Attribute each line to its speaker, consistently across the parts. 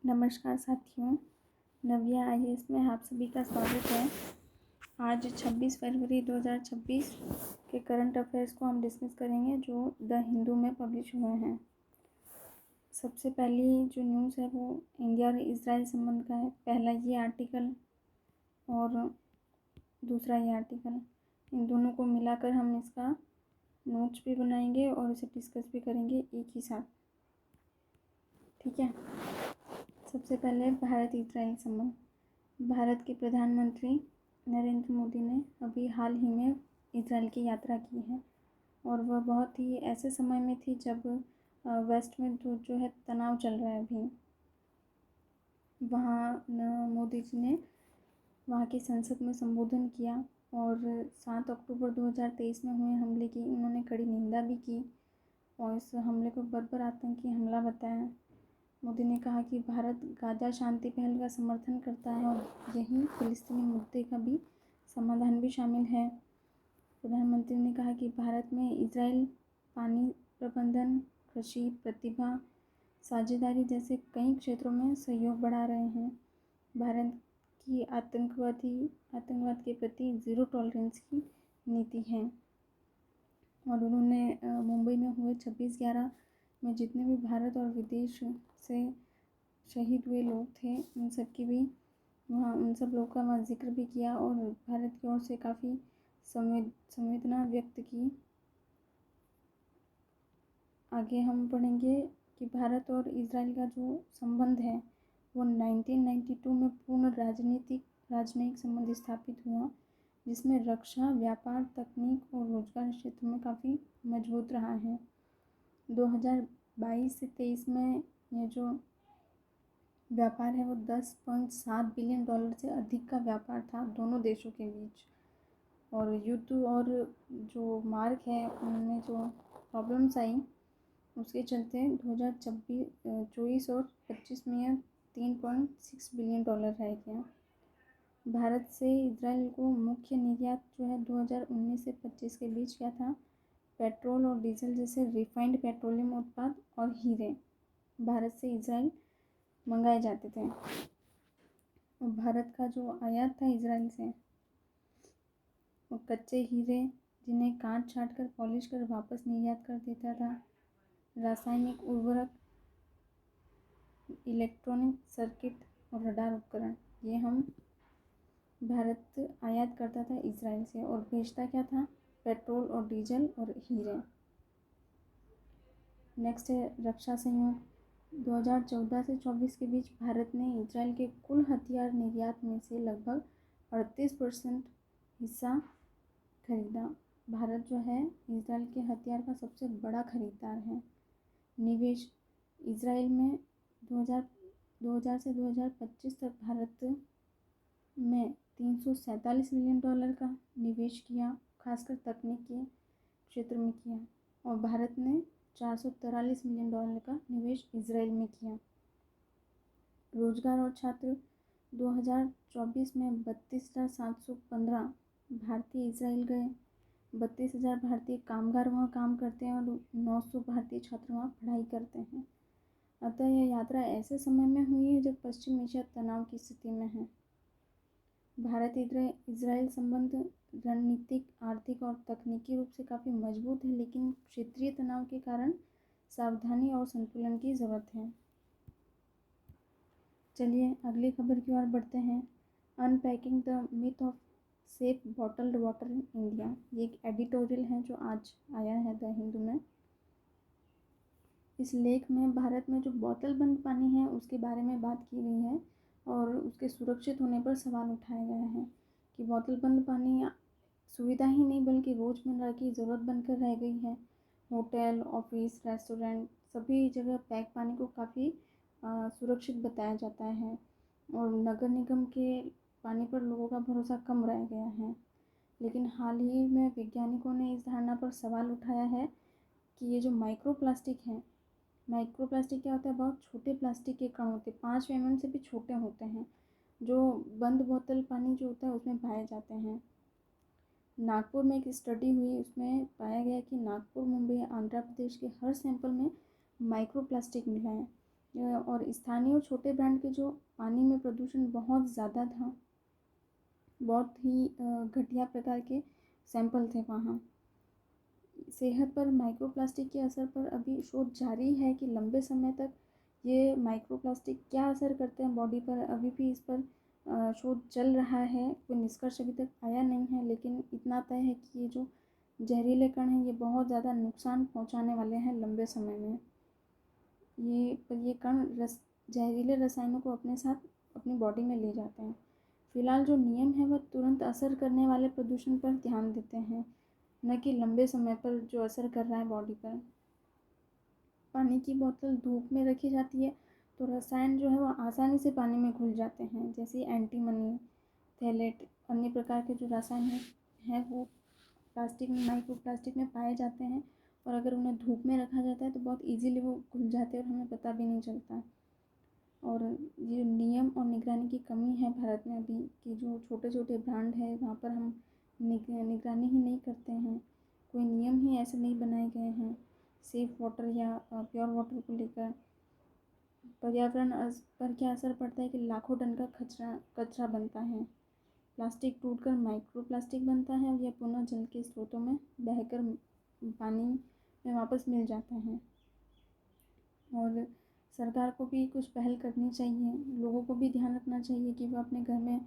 Speaker 1: नमस्कार साथियों, नव्या आईएएस में आप सभी का स्वागत है। आज 26 फरवरी 2026 के करंट अफेयर्स को हम डिस्कस करेंगे जो द हिंदू में पब्लिश हुए हैं। सबसे पहली जो न्यूज़ है वो इंडिया और इजराइल संबंध का है। पहला ये आर्टिकल और दूसरा ये आर्टिकल, इन दोनों को मिलाकर हम इसका नोट्स भी बनाएंगे और इसे डिस्कस भी करेंगे एक ही साथ, ठीक है। सबसे पहले भारत इजराइल संबंध। भारत के प्रधानमंत्री नरेंद्र मोदी ने अभी हाल ही में इजराइल की यात्रा की है और वह बहुत ही ऐसे समय में थी जब वेस्ट में जो है तनाव चल रहा है अभी। वहाँ मोदी जी ने वहाँ की संसद में संबोधन किया और 7 अक्टूबर 2023 में हुए हमले की उन्होंने कड़ी निंदा भी की और इस हमले को बर्बर आतंकी हमला बताया। मोदी ने कहा कि भारत गाजा शांति पहल का समर्थन करता है और यही फिलिस्तीनी मुद्दे का भी समाधान भी शामिल है। प्रधानमंत्री ने कहा कि भारत में इजराइल पानी प्रबंधन, कृषि, प्रतिभा, साझेदारी जैसे कई क्षेत्रों में सहयोग बढ़ा रहे हैं। भारत की आतंकवाद के प्रति ज़ीरो टॉलरेंस की नीति है। और उन्होंने मुंबई में हुए 26/11 में जितने भी भारत और विदेश से शहीद हुए लोग थे उन सब की भी उन सब लोगों का वहाँ जिक्र भी किया और भारत की ओर से काफ़ी संवेदना व्यक्त की। आगे हम पढ़ेंगे कि भारत और इजराइल का जो संबंध है वो 1992 में पूर्ण राजनयिक संबंध स्थापित हुआ, जिसमें रक्षा, व्यापार, तकनीक और रोजगार क्षेत्र में काफ़ी मजबूत रहा है। 2022 से 23 में ये जो व्यापार है वो $10.7 बिलियन से अधिक का व्यापार था दोनों देशों के बीच। और युद्ध और जो मार्ग है उनमें जो प्रॉब्लम्स आई उसके चलते 2024 और 25 में यह $3.6 बिलियन रह गया। भारत से इजराइल को मुख्य निर्यात जो है 2019 से 25 के बीच क्या था, पेट्रोल और डीजल जैसे रिफाइंड पेट्रोलियम उत्पाद और हीरे भारत से इजराइल मंगाए जाते थे। और भारत का जो आयात था इजराइल से वो कच्चे हीरे जिन्हें काट छाट कर पॉलिश कर वापस निर्यात कर देता था, रासायनिक उर्वरक, इलेक्ट्रॉनिक सर्किट और रडार उपकरण, ये हम भारत आयात करता था इजराइल से और बेचता क्या था, पेट्रोल और डीजल और हीरे। नेक्स्ट है रक्षा सहयोग। 2014 से 24 के बीच भारत ने इजराइल के कुल हथियार निर्यात में से लगभग 38% हिस्सा खरीदा। भारत जो है इजराइल के हथियार का सबसे बड़ा खरीदार है। निवेश इजराइल में 2000 से 2025 तक भारत में $347 मिलियन का निवेश किया, खासकर तकनीक के क्षेत्र में किया। और भारत ने $443 मिलियन का निवेश इजराइल में किया। रोजगार और छात्र 2024 में 32,715 भारतीय इजराइल गए। 32,000 भारतीय कामगार वहाँ काम करते हैं और 900 भारतीय छात्र वहाँ पढ़ाई करते हैं। अतः यह यात्रा ऐसे समय में हुई है जब पश्चिम एशिया तनाव की स्थिति में है। भारत इजराइल संबंध रणनीतिक, आर्थिक और तकनीकी रूप से काफ़ी मजबूत है, लेकिन क्षेत्रीय तनाव के कारण सावधानी और संतुलन की ज़रूरत है। चलिए अगली खबर की ओर बढ़ते हैं। Unpacking the myth of safe bottled water in India, ये एक एडिटोरियल है जो आज आया है द हिंदू में। इस लेख में भारत में जो बोतल बंद पानी है उसके बारे में बात की गई है और उसके सुरक्षित होने पर सवाल उठाया गया है कि बोतल बंद पानी सुविधा ही नहीं बल्कि रोज़मर्रा की ज़रूरत बनकर रह गई है। होटल, ऑफिस, रेस्टोरेंट सभी जगह पैक पानी को काफ़ी सुरक्षित बताया जाता है और नगर निगम के पानी पर लोगों का भरोसा कम रह गया है। लेकिन हाल ही में वैज्ञानिकों ने इस धारणा पर सवाल उठाया है कि ये जो माइक्रो प्लास्टिक क्या होता है, बहुत छोटे प्लास्टिक के कण होते हैं, 5 mm से भी छोटे होते हैं, जो बंद बोतल पानी जो होता है उसमें पाए जाते हैं। नागपुर में एक स्टडी हुई, उसमें पाया गया कि नागपुर, मुंबई, आंध्र प्रदेश के हर सैंपल में माइक्रो प्लास्टिक मिला है, और स्थानीय और छोटे ब्रांड के जो पानी में प्रदूषण बहुत ज़्यादा था, बहुत ही घटिया प्रकार के सैंपल थे वहाँ। सेहत पर माइक्रोप्लास्टिक के असर पर अभी शोध जारी है कि लंबे समय तक ये माइक्रोप्लास्टिक क्या असर करते हैं बॉडी पर, अभी भी इस पर शोध चल रहा है। कोई निष्कर्ष अभी तक आया नहीं है, लेकिन इतना तय है कि ये जो जहरीले कण हैं ये बहुत ज़्यादा नुकसान पहुंचाने वाले हैं लंबे समय में। ये कण जहरीले रसायनों को अपने साथ अपनी बॉडी में ले जाते हैं। फिलहाल जो नियम है वह तुरंत असर करने वाले प्रदूषण पर ध्यान देते हैं, न कि लंबे समय पर जो असर कर रहा है बॉडी पर। पानी की बोतल धूप में रखी जाती है तो रसायन जो है वो आसानी से पानी में घुल जाते हैं, जैसे एंटीमनी, थैलेट, अन्य प्रकार के जो रसायन हैं वो प्लास्टिक में, माइक्रोप्लास्टिक में पाए जाते हैं। और अगर उन्हें धूप में रखा जाता है तो बहुत इजीली वो घुल जाते हैं और हमें पता भी नहीं चलता। और ये नियम और निगरानी की कमी है भारत में अभी, कि जो छोटे छोटे ब्रांड है वहाँ पर हम निगरानी ही नहीं करते हैं, कोई नियम ही ऐसे नहीं बनाए गए हैं सेफ़ वाटर या प्योर वाटर को लेकर। पर्यावरण पर क्या असर पड़ता है कि लाखों टन का कचरा बनता है। प्लास्टिक टूटकर माइक्रो प्लास्टिक बनता है और यह पुनः जल के स्रोतों में बहकर पानी में वापस मिल जाता है। और सरकार को भी कुछ पहल करनी चाहिए, लोगों को भी ध्यान रखना चाहिए कि वो अपने घर में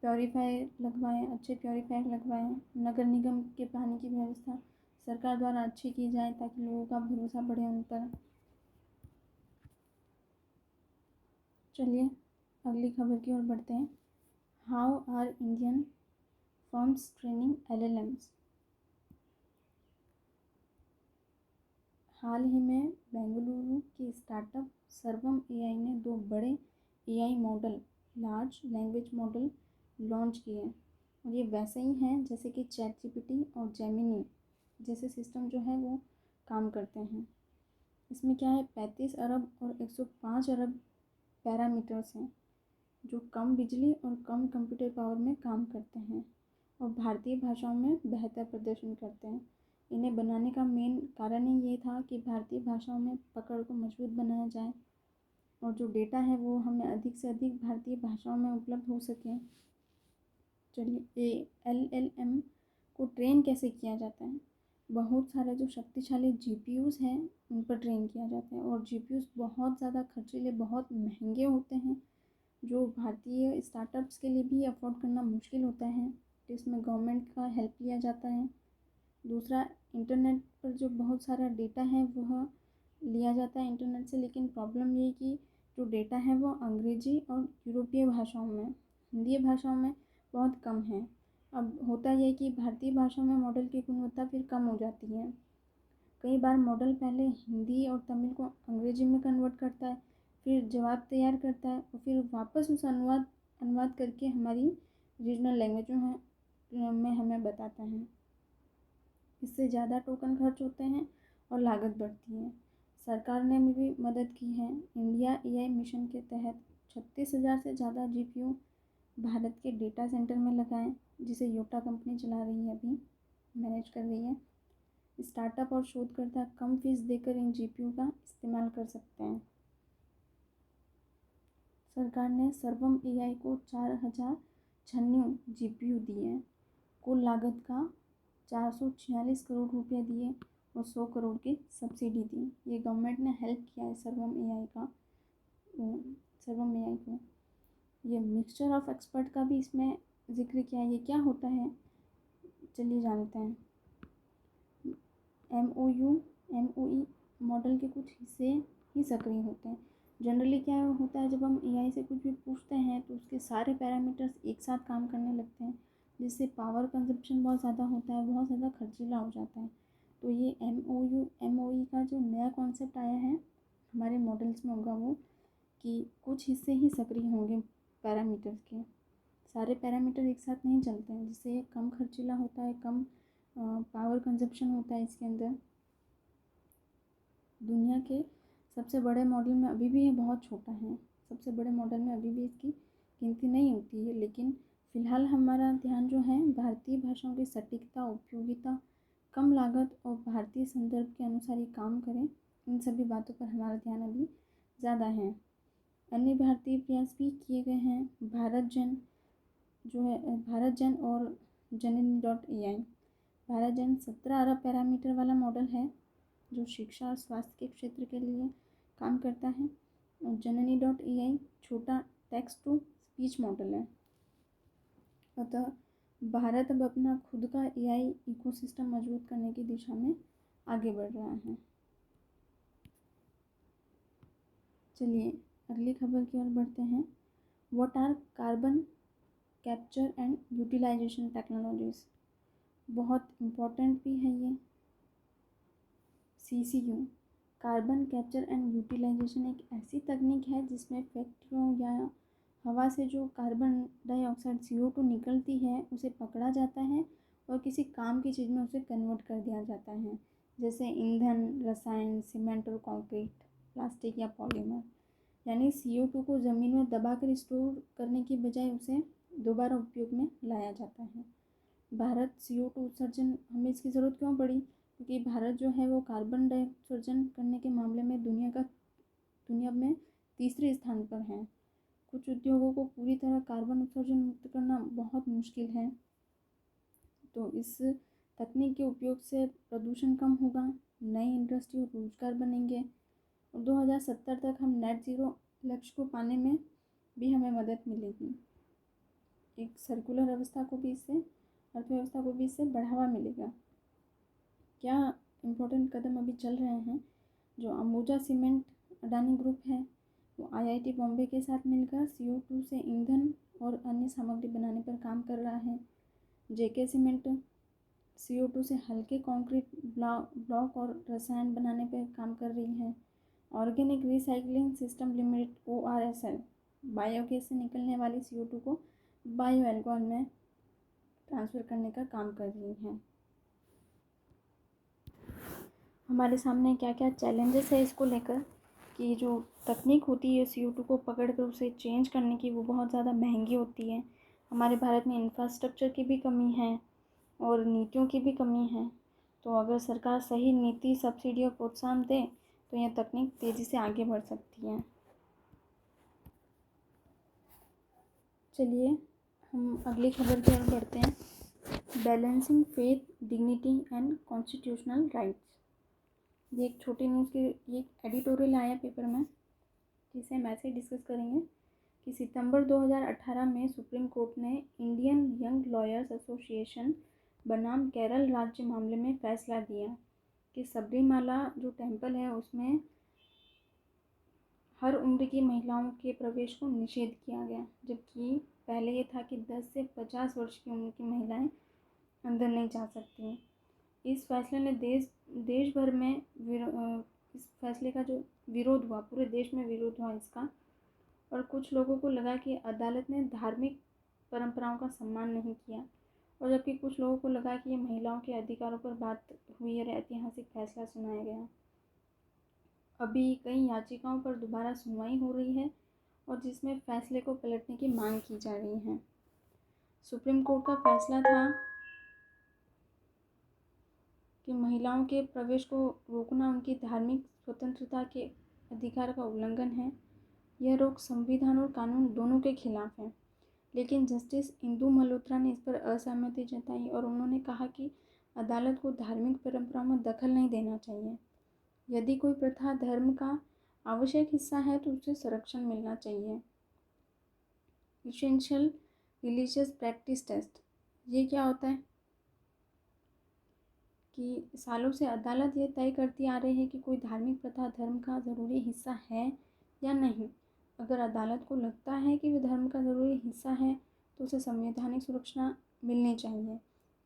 Speaker 1: प्योरीफायर लगवाएं, अच्छे प्योरीफायर लगवाएं। नगर निगम के पानी की व्यवस्था सरकार द्वारा अच्छी की जाए ताकि लोगों का भरोसा बढ़े उन पर। चलिए अगली खबर की ओर बढ़ते हैं। How are Indian firms training LLMs। हाल ही में बेंगलुरु की स्टार्टअप सर्वम AI ने 2 बड़े AI model, large language model launch किए। और ये वैसे ही हैं जैसे कि ChatGPT और जेमिनी जैसे सिस्टम जो है वो काम करते हैं। इसमें क्या है, 35 अरब और 105 अरब पैरामीटर्स हैं जो कम बिजली और कम कंप्यूटर पावर में काम करते हैं और भारतीय भाषाओं में बेहतर प्रदर्शन करते हैं। इन्हें बनाने का मेन कारण ही ये था कि भारतीय भाषाओं में पकड़ को मजबूत बनाया जाए और जो डेटा है वो हमें अधिक से अधिक भारतीय भाषाओं में उपलब्ध हो सके। चलिए LLM को ट्रेन कैसे किया जाता है। बहुत सारे जो शक्तिशाली GPUs हैं उन पर ट्रेन किया जाता है और GPUs बहुत ज़्यादा खर्चीले, बहुत महंगे होते हैं, जो भारतीय स्टार्टअप्स के लिए भी अफोर्ड करना मुश्किल होता है। तो इसमें गवर्नमेंट का हेल्प लिया जाता है। दूसरा, इंटरनेट पर जो बहुत सारा डेटा है वह लिया जाता है इंटरनेट से, लेकिन प्रॉब्लम ये कि जो डेटा है वो अंग्रेजी और यूरोपीय भाषाओं में, हिंदी भाषाओं में बहुत कम है। अब होता यह कि भारतीय भाषाओं में मॉडल की गुणवत्ता फिर कम हो जाती है। कई बार मॉडल पहले हिंदी और तमिल को अंग्रेजी में कन्वर्ट करता है, फिर जवाब तैयार करता है और फिर वापस उस अनुवाद करके हमारी रीजनल लैंग्वेजों में हमें बताता है। इससे ज़्यादा टोकन खर्च होते हैं और लागत बढ़ती है। सरकार ने भी मदद की है। इंडिया AI मिशन के तहत 36,000 से ज़्यादा GPU भारत के डेटा सेंटर में लगाएं, जिसे योटा कंपनी चला रही है, अभी मैनेज कर रही है। स्टार्टअप और शोधकर्ता कम फीस देकर इन GPU का इस्तेमाल कर सकते हैं। सरकार ने सर्वम AI को 4,096 GPU दिए। कुल लागत का 446 करोड़ रुपये दिए और 100 करोड़ की सब्सिडी दी। ये गवर्नमेंट ने हेल्प किया है सर्वम AI को। ये मिक्सचर ऑफ एक्सपर्ट का भी इसमें जिक्र किया है। ये क्या होता है, चलिए जानते हैं। MOE मॉडल के कुछ हिस्से ही सक्रिय होते हैं। जनरली क्या होता है, जब हम AI से कुछ भी पूछते हैं तो उसके सारे पैरामीटर्स एक साथ काम करने लगते हैं, जिससे पावर कंजप्शन बहुत ज़्यादा होता है, बहुत ज़्यादा खर्चीला हो जाता है। तो ये MOE का जो नया कॉन्सेप्ट आया है हमारे मॉडल्स में होगा वो, कि कुछ हिस्से ही सक्रिय होंगे पैरामीटर्स के, सारे पैरामीटर एक साथ नहीं चलते हैं, जिससे ये कम खर्चीला होता है, कम पावर कंजप्शन होता है इसके अंदर। दुनिया के सबसे बड़े मॉडल में अभी भी ये बहुत छोटा है, सबसे बड़े मॉडल में अभी भी इसकी गिनती नहीं होती है। लेकिन फ़िलहाल हमारा ध्यान जो है भारतीय भाषाओं की सटीकता, उपयोगिता, कम लागत और भारतीय संदर्भ के अनुसार ही काम करें, इन सभी बातों पर हमारा ध्यान अभी ज़्यादा हैं। अन्य भारतीय प्रयास भी किए गए हैं। भारत जन और जननी.ai। भारत जन 17 अरब पैरामीटर वाला मॉडल है जो शिक्षा और स्वास्थ्य के क्षेत्र के लिए काम करता है। और जननी.ai छोटा टेक्स्ट टू स्पीच मॉडल है। अतः भारत अब अपना खुद का AI इकोसिस्टम मजबूत करने की दिशा में आगे बढ़ रहा है। चलिए अगली खबर की ओर बढ़ते हैं। What are carbon capture and utilisation technologies. बहुत इम्पोर्टेंट भी है ये। CCU carbon capture and utilisation एक ऐसी तकनीक है जिसमें फैक्ट्रियों या हवा से जो कार्बन डाइऑक्साइड CO2 निकलती है उसे पकड़ा जाता है और किसी काम की चीज़ में उसे कन्वर्ट कर दिया जाता है, जैसे ईंधन, रसायन, सीमेंट और कंक्रीट, प्लास्टिक या पॉलीमर। यानी CO2 को ज़मीन में दबाकर स्टोर करने की बजाय उसे दोबारा उपयोग में लाया जाता है। भारत CO2 उत्सर्जन, हमें इसकी ज़रूरत क्यों पड़ी? क्योंकि भारत जो है वो कार्बन डाइऑक्साइड करने के मामले में दुनिया में तीसरे स्थान पर है। कुछ उद्योगों को पूरी तरह कार्बन उत्सर्जन मुक्त करना बहुत मुश्किल है, तो इस तकनीक के उपयोग से प्रदूषण कम होगा, नई इंडस्ट्री और रोजगार बनेंगे और 2070 तक हम नेट ज़ीरो लक्ष्य को पाने में भी हमें मदद मिलेगी। एक सर्कुलर अर्थव्यवस्था को भी इससे बढ़ावा मिलेगा। क्या इम्पोर्टेंट कदम अभी चल रहे हैं? जो अंबुजा सीमेंट अडानी ग्रुप है वो IIT बॉम्बे के साथ मिलकर CO2 से ईंधन और अन्य सामग्री बनाने पर काम कर रहा है। JK सीमेंट CO2 से हल्के कंक्रीट ब्लॉक और रसायन बनाने पर काम कर रही है। Organic recycling system limited ORSL biogas से निकलने वाली CO2 को बायो एल्कोहल में ट्रांसफ़र करने का काम कर रही है। हमारे सामने क्या क्या चैलेंजेस है इसको लेकर कि जो तकनीक होती है CO2 को पकड़ कर उसे चेंज करने की, वो बहुत ज़्यादा महंगी होती है। हमारे भारत में इंफ्रास्ट्रक्चर की भी कमी है और नीतियों की भी कमी है। तो अगर सरकार सही नीति, सब्सिडी और प्रोत्साहन दे तो यह तकनीक तेज़ी से आगे बढ़ सकती है। चलिए हम अगली खबर की ओर बढ़ते हैं। Balancing faith, dignity and constitutional rights. ये एक छोटी न्यूज़ की एक एडिटोरियल आया पेपर में जिसे हम ऐसे डिस्कस करेंगे कि सितंबर 2018 में सुप्रीम कोर्ट ने इंडियन यंग लॉयर्स एसोसिएशन बनाम केरल राज्य मामले में फैसला दिया कि सबरीमाला जो टेम्पल है उसमें हर उम्र की महिलाओं के प्रवेश को निषेध किया गया, जबकि पहले ये था कि 10 से 50 वर्ष की उम्र की महिलाएं अंदर नहीं जा सकती। इस फैसले ने देश भर में इस फैसले का जो विरोध हुआ, पूरे देश में विरोध हुआ इसका, और कुछ लोगों को लगा कि अदालत ने धार्मिक परंपराओं का सम्मान नहीं किया, और जबकि कुछ लोगों को लगा कि ये महिलाओं के अधिकारों पर बात हुई और ऐतिहासिक फैसला सुनाया गया। अभी कई याचिकाओं पर दोबारा सुनवाई हो रही है और जिसमें फैसले को पलटने की मांग की जा रही है। सुप्रीम कोर्ट का फैसला था कि महिलाओं के प्रवेश को रोकना उनकी धार्मिक स्वतंत्रता के अधिकार का उल्लंघन है। यह रोक संविधान और कानून दोनों के खिलाफ है। लेकिन जस्टिस इंदु मल्होत्रा ने इस पर असहमति जताई और उन्होंने कहा कि अदालत को धार्मिक परंपराओं में दखल नहीं देना चाहिए। यदि कोई प्रथा धर्म का आवश्यक हिस्सा है तो उसे संरक्षण मिलना चाहिए। इसेंशियल रिलीजियस प्रैक्टिस टेस्ट, ये क्या होता है कि सालों से अदालत ये तय करती आ रही है कि कोई धार्मिक प्रथा धर्म का ज़रूरी हिस्सा है या नहीं। अगर अदालत को लगता है कि वह धर्म का ज़रूरी हिस्सा है तो उसे संवैधानिक सुरक्षा मिलनी चाहिए।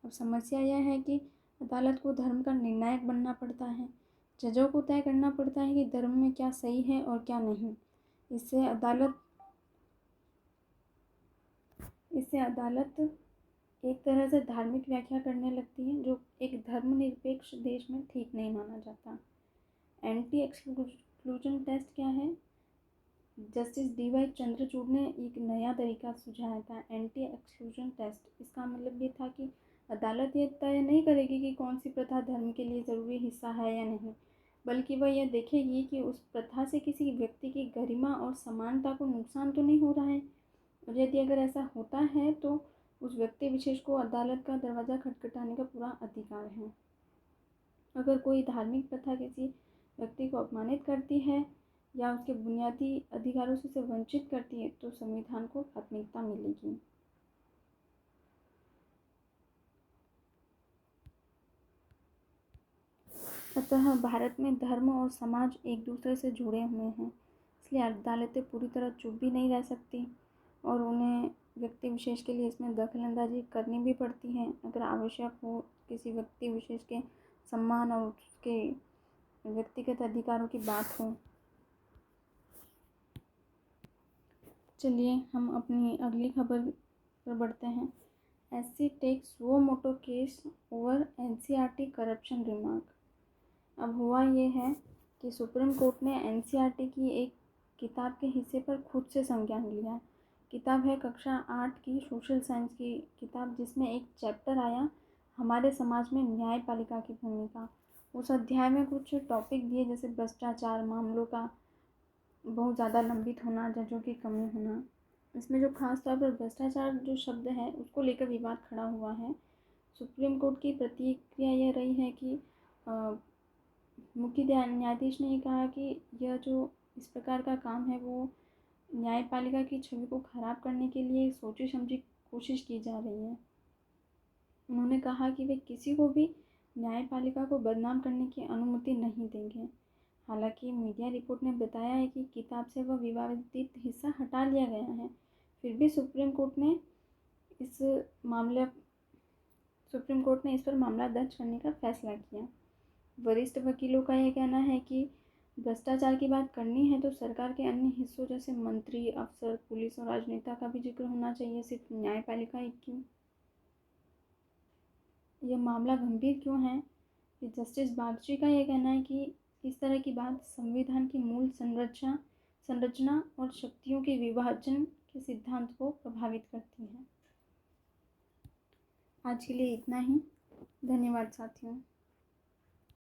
Speaker 1: अब समस्या यह है कि अदालत को धर्म का निर्णायक बनना पड़ता है। जजों को तय करना पड़ता है कि धर्म में क्या सही है और क्या नहीं। इससे अदालत एक तरह से धार्मिक व्याख्या करने लगती है, जो एक धर्मनिरपेक्ष देश में ठीक नहीं माना जाता। एंटी एक्सक्लूजन टेस्ट क्या है? जस्टिस DY चंद्रचूड़ ने एक नया तरीका सुझाया था, एंटी एक्सक्लूजन टेस्ट। इसका मतलब ये था कि अदालत ये तय नहीं करेगी कि कौन सी प्रथा धर्म के लिए ज़रूरी हिस्सा है या नहीं, बल्कि वह यह देखेगी कि उस प्रथा से किसी व्यक्ति की गरिमा और समानता को नुकसान तो नहीं हो रहा है, और यदि अगर ऐसा होता है तो उस व्यक्ति विशेष को अदालत का दरवाज़ा खटखटाने का पूरा अधिकार है। अगर कोई धार्मिक प्रथा किसी व्यक्ति को अपमानित करती है या उसके बुनियादी अधिकारों से उसे वंचित करती है तो संविधान को प्राथमिकता मिलेगी। अतः भारत में धर्म और समाज एक दूसरे से जुड़े हुए हैं, इसलिए अदालतें पूरी तरह चुप भी नहीं रह सकती और उन्हें व्यक्ति विशेष के लिए इसमें दखलंदाजी करनी भी पड़ती है अगर आवश्यक हो, किसी व्यक्ति विशेष के सम्मान और उसके व्यक्तिगत अधिकारों की बात हो। चलिए हम अपनी अगली खबर पर बढ़ते हैं। SC takes suo motu case over NCERT corruption remark. अब हुआ ये है कि सुप्रीम कोर्ट ने NCERT की एक किताब के हिस्से पर खुद से संज्ञान लिया। किताब है कक्षा 8 की सोशल साइंस की किताब, जिसमें एक चैप्टर आया हमारे समाज में न्यायपालिका की भूमिका। उस अध्याय में कुछ टॉपिक दिए जैसे भ्रष्टाचार, मामलों का बहुत ज़्यादा लंबित होना, जजों की कमी होना। इसमें जो खास तौर पर भ्रष्टाचार जो शब्द है उसको लेकर विवाद खड़ा हुआ है। सुप्रीम कोर्ट की प्रतिक्रिया यह रही है कि मुख्य न्यायाधीश ने ये कहा कि यह जो इस प्रकार का काम है वो न्यायपालिका की छवि को खराब करने के लिए सोची समझी कोशिश की जा रही है। उन्होंने कहा कि वे किसी को भी न्यायपालिका को बदनाम करने की अनुमति नहीं देंगे। हालांकि मीडिया रिपोर्ट ने बताया है कि किताब से वह विवादित हिस्सा हटा लिया गया है, फिर भी सुप्रीम कोर्ट ने इस पर मामला दर्ज करने का फैसला किया। वरिष्ठ वकीलों का यह कहना है कि भ्रष्टाचार की बात करनी है तो सरकार के अन्य हिस्सों जैसे मंत्री, अफसर, पुलिस और राजनेता का भी जिक्र होना चाहिए, सिर्फ न्यायपालिका ही क्यों। यह मामला गंभीर क्यों है कि जस्टिस बागची का यह कहना है कि इस तरह की बात संविधान की मूल संरचना और शक्तियों के विभाजन के सिद्धांत को प्रभावित करती है। आज के लिए इतना ही। धन्यवाद साथियों।